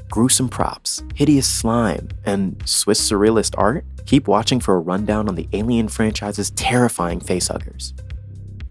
gruesome props, hideous slime, and Swiss surrealist art? Keep watching for a rundown on the Alien franchise's terrifying facehuggers.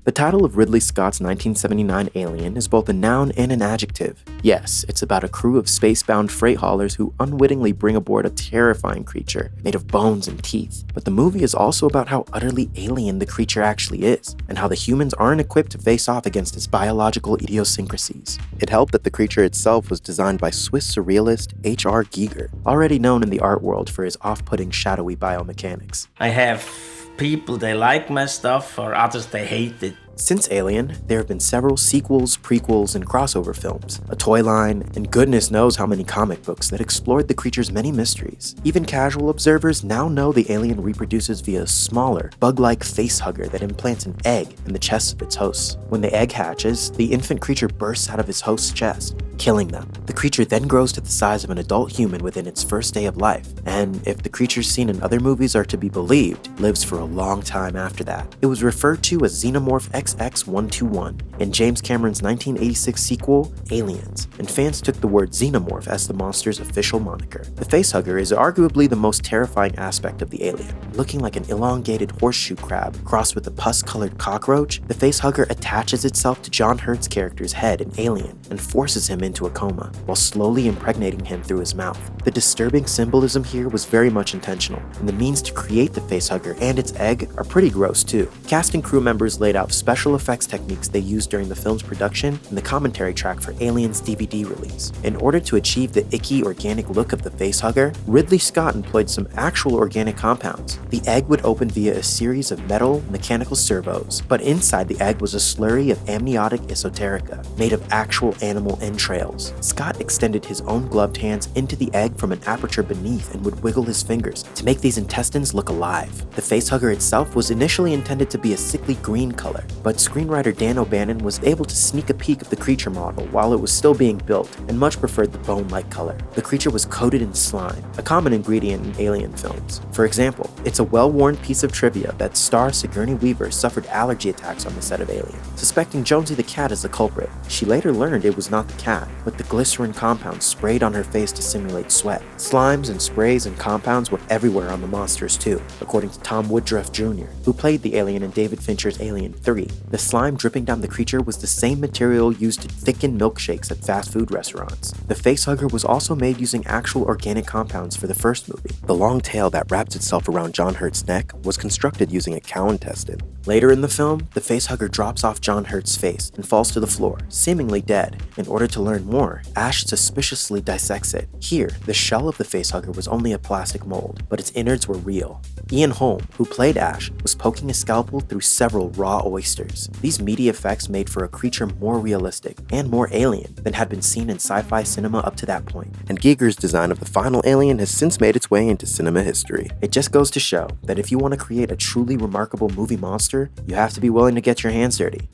The title of Ridley Scott's 1979 Alien is both a noun and an adjective. Yes, it's about a crew of spacebound freight haulers who unwittingly bring aboard a terrifying creature made of bones and teeth. But the movie is also about how utterly alien the creature actually is, and how the humans aren't equipped to face off against its biological idiosyncrasies. It helped that the creature itself was designed by Swiss surrealist H.R. Giger, already known in the art world for his off-putting shadowy biomechanics. I have people, they like my stuff, or others they hate it. Since Alien, there have been several sequels, prequels, and crossover films, a toy line, and goodness knows how many comic books that explored the creature's many mysteries. Even casual observers now know the alien reproduces via a smaller, bug-like facehugger that implants an egg in the chests of its hosts. When the egg hatches, the infant creature bursts out of its host's chest, killing them. The creature then grows to the size of an adult human within its first day of life, and if the creatures seen in other movies are to be believed, lives for a long time after that. It was referred to as Xenomorph XX121 in James Cameron's 1986 sequel, Aliens, and fans took the word Xenomorph as the monster's official moniker. The facehugger is arguably the most terrifying aspect of the alien. Looking like an elongated horseshoe crab crossed with a pus-colored cockroach, the facehugger attaches itself to John Hurt's character's head in Alien and forces him into a coma, while slowly impregnating him through his mouth. The disturbing symbolism here was very much intentional, and the means to create the facehugger and its egg are pretty gross too. Cast and crew members laid out special effects techniques they used during the film's production and the commentary track for Alien's DVD release. In order to achieve the icky, organic look of the facehugger, Ridley Scott employed some actual organic compounds. The egg would open via a series of metal, mechanical servos, but inside the egg was a slurry of amniotic esoterica, made of actual animal entrails. Scott extended his own gloved hands into the egg from an aperture beneath and would wiggle his fingers to make these intestines look alive. The facehugger itself was initially intended to be a sickly green color, but screenwriter Dan O'Bannon was able to sneak a peek of the creature model while it was still being built and much preferred the bone-like color. The creature was coated in slime, a common ingredient in alien films. For example, it's a well-worn piece of trivia that star Sigourney Weaver suffered allergy attacks on the set of Alien, suspecting Jonesy the cat as the culprit. She later learned it was not the cat, but the glycerin compound sprayed on her face to simulate sweat. Slimes and sprays and compounds were everywhere on the monsters too, according to Tom Woodruff Jr., who played the alien in David Fincher's Alien 3. The slime dripping down the creature was the same material used to thicken milkshakes at fast food restaurants. The facehugger was also made using actual organic compounds for the first movie. The long tail that wraps itself around John Hurt's neck was constructed using a cow intestine. Later in the film, the facehugger drops off John Hurt's face and falls to the floor, seemingly dead. In order to learn more, Ash suspiciously dissects it. Here, the shell of the facehugger was only a plastic mold, but its innards were real. Ian Holm, who played Ash, was poking a scalpel through several raw oysters. These meaty effects made for a creature more realistic and more alien than had been seen in sci-fi cinema up to that point. And Giger's design of the final alien has since made its way into cinema history. It just goes to show that if you want to create a truly remarkable movie monster, you have to be willing to get your hands dirty.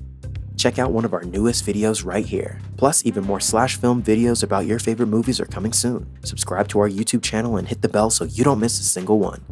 Check out one of our newest videos right here. Plus, even more SlashFilm videos about your favorite movies are coming soon. Subscribe to our YouTube channel and hit the bell so you don't miss a single one.